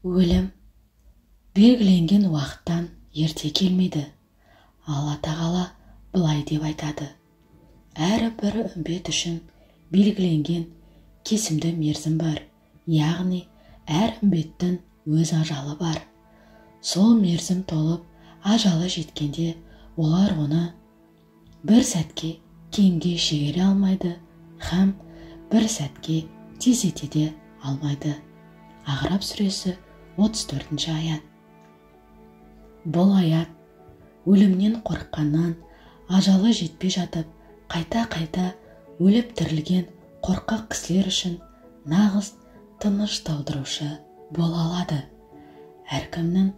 Өлім белгіленген уақыттан ерте келмейді. Алла тағала былай деп айтады: әрбір үмбет үшін белгіленген кесімді мерзім бар, яғни әр үмбеттің өз ажалы бар. Сол мерзім толып, ажалы жеткенде олар оны бір сәтке кейінге шегере алмайды һәм бір сәтке тездете де алмайды. Ағраб сүресі 34 аят. Бұл аят өлімнен қорыққаннан, ажалы жетпей жатып, қайта-қайта өліп тірілген қорқақ кісілер үшін нағыз тыныш талдырушы бола алады. Әркімнің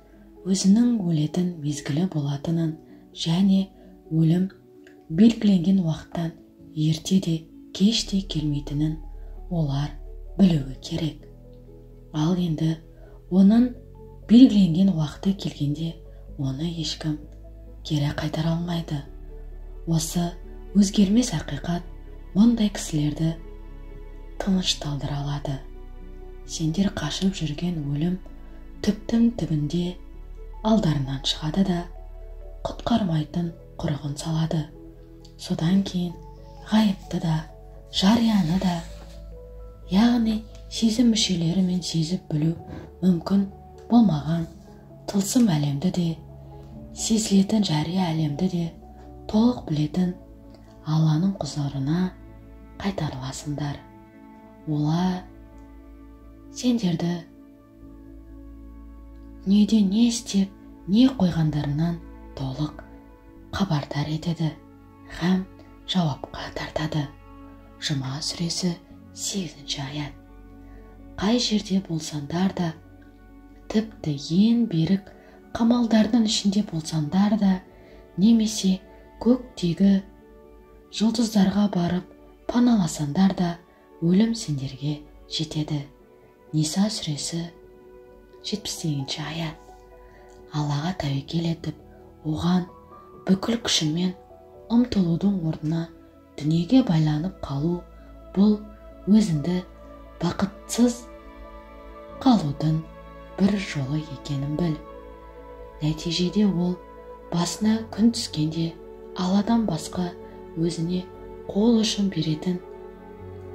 өзінің өлетін мезгілі болатынын және өлім белгіленген уақыттан ерте де кеш те келмейтінін олар білуі керек. Ал енді оның белгіленген уақыты келгенде оны ешкім кері қайтара алмайды. Осы өзгермес ақиқат мұндай кісілерді тыныш талдыра алады. Сендер қашып жүрген өлім түптің түбінде алдарынан шығады да құтқармайтын құрығын салады. Содан кейін ғайыпты да, жарияны да, яғни сезім мүшелерімен сезіп білу мүмкін болмаған тылсым әлемді де, сезілетін жария әлемді де толық білетін Алланың құзырына қайтарыласыңдар. Олар сендерді неде не істеп, не қойғандарынан толық хабардар етеді һәм жауапқа тартады. Жұма сүресі 8 аят. Қай жерде болсаңдар да, тіпті ең берік қамалдардың ішінде болсаңдар да, немесе көктегі жұлдыздарға барып паналасаңдар да, өлім сендерге жетеді. Ниса сүресі 78 аят. Аллаға тәуекел етіп, оған бүкіл күшімен ұмтылудың орнына дүниеге байланып қалу, бұл өзіңді бақытсыз қалудың бір жолы екенін біл. Нәтижеде ол басына күн түскенде Алладан басқа өзіне қол ұшын беретін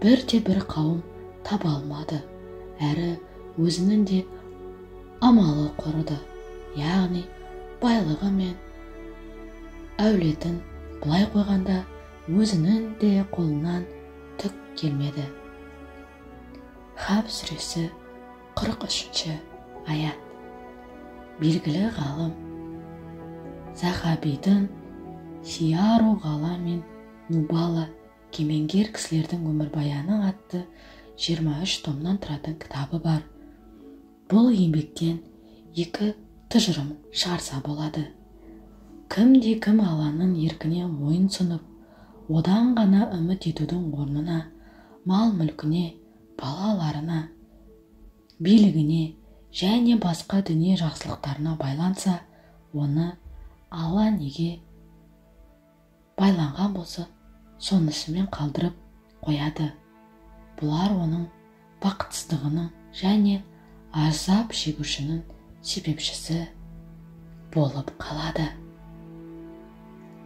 бірде-бір қауым таба алмады, әрі өзінің де амалы құрыды, яғни байлығы мен әулетін былай қойғанда өзінің де қолынан түк келмеді. Хаб сүресі 43 аят. Белгілі ғалым Захабидің Сияру ғаламин Нубала кемеңгер кісілердің өмірбаяны атты 23 томнан тұратын кітабы бар. Бұл еңбектен 2 тұжырым шығарса болады. Кім-кім Алланың еркіне мойын сұнып, одан ғана үміт етудің орнына мал-мүлкіне, балаларына, билігіне және басқа дүние жақсылықтарына байланса, оны Алла неге байланған болса, сонысымен қалдырып қояды. Бұлар оның бақытсыздығының және азап шегушінің себепшісі болып қалады.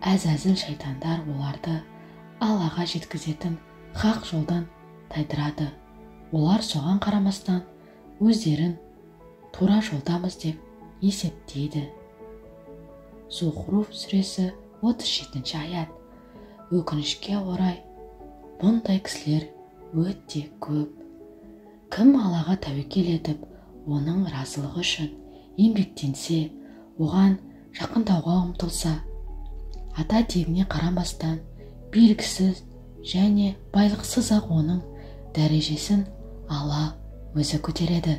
Әзәзіл шайтандар оларды Аллаға жеткізетін хақ жолдан тайдырады. Олар соған қарамастан өздерін тура жолдамыз деп есептейді. Зухруф сүресі 37 аят. Өкінішке орай, бұндай кісілер өте көп. Кім Аллаға тәуекел етіп, оның разылығы үшін еңбектенсе, оған жақындауға ұмтылса, ата тегіне қарамастан, белгісіз және байлықсыз ақ оның дәрежесін Алла өзі көтереді.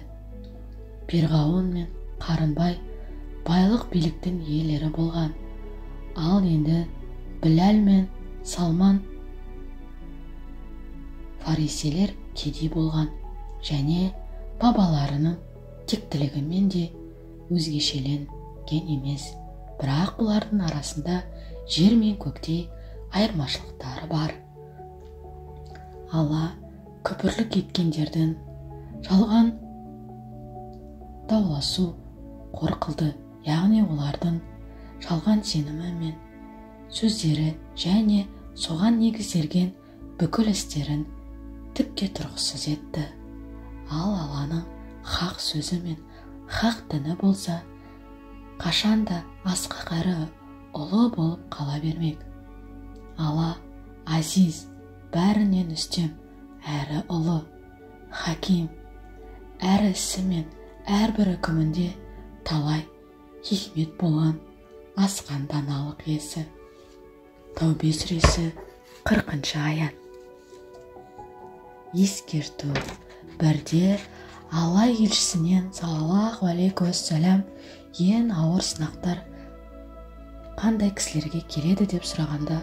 Перғауын мен Қарынбай байлық биліктің иелері болған. Ал енді Біләл мен Салман фарисилер кедей болған және бабаларының тектілігімен де өзгешеленген емес. Бірақ бұлардың арасында жер мен көктей айырмашылықтары бар. Алла күпірлік еткендердің жалған дауласу қорқылды, яғни олардың жалған сенімі мен сөздері және соған негізделген бүкіл істерін түкке тұрғысыз етті. Ал Алланың хақ сөзі мен хақ діні болса, қашанда асқақ әрі ұлы болып қала бермек. Алла азиз, бәрінен үстем әрі ұлы, хаким, әр ісі мен әрбір үкімінде талай хикмет болған асқан даналық иесі. Таубе сүресі 40 аят. Ескерту. Бірде Алла елшісінен саллаллаху алейхи уассалам ең ауыр сынақтар қандай кісілерге келеді деп сұрағанда,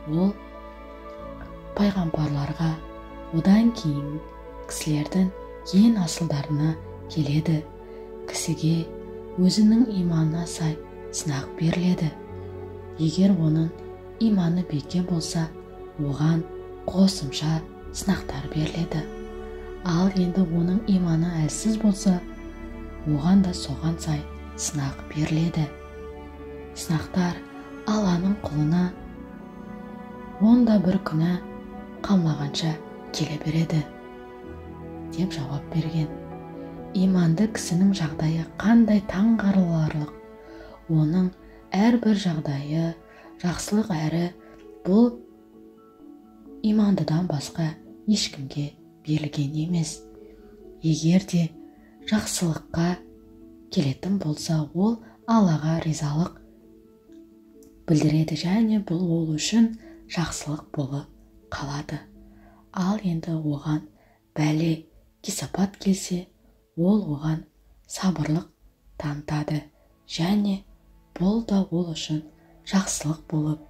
ол пайғамбарларға, одан кейін кісілердің ең асылдарына келеді. Кісіге өзінің иманына сай сынақ беріледі. Егер оның иманы бекем болса, оған қосымша сынақтар беріледі. Ал енді оның иманы әлсіз болса, оған да соған сай сынақ беріледі. Сынақтар Алланың құлына онда бір күні қалмағанша келе береді, деп жауап берген. Иманды кісінің жағдайы қандай таңғаларлық, оның әрбір жағдайы жақсылық әрі бұл имандыдан басқа ешкімге берілген емес. Егер де жақсылыққа келетін болса, ол Аллаға ризалық білдіреді және бұл ол үшін жақсылық болып қалады. Ал енді оған бәле, кесапат келсе, ол оған сабырлық танытады және бұл да ол үшін жақсылық болып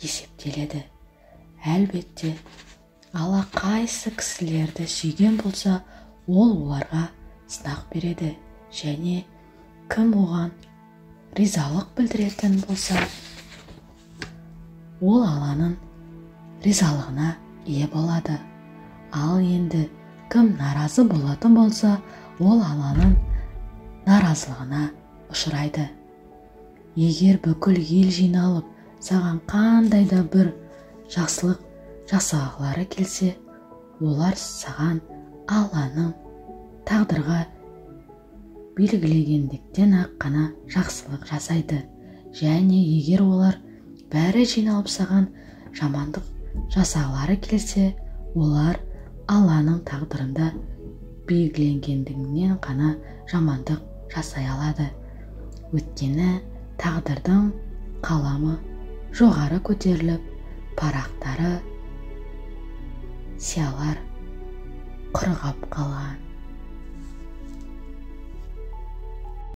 есептеледі. Әлбетте, Алла қайсы кісілерді сүйген болса, ол оларға сынақ береді және кім оған ризалық білдіретін болса, ол Алланың ризалығына ие болады. Ал енді кім наразы болатын болса, ол Алланың наразылығына ұшырайды. Егер бүкіл ел жиналып, саған қандай да бір жақсылық жасағылары келсе, олар саған Алланың тағдырға белгілегендіктен ақ қана жақсылық жасайды. Және егер олар бәрі жиналып саған жамандық жасағылары келсе, олар Алланың тағдырында белгіленгендігінен ғана жамандық жасай алады. Өйткені тағдырдың қаламы жоғары көтеріліп, парақтары, сиялар құрғап қалған.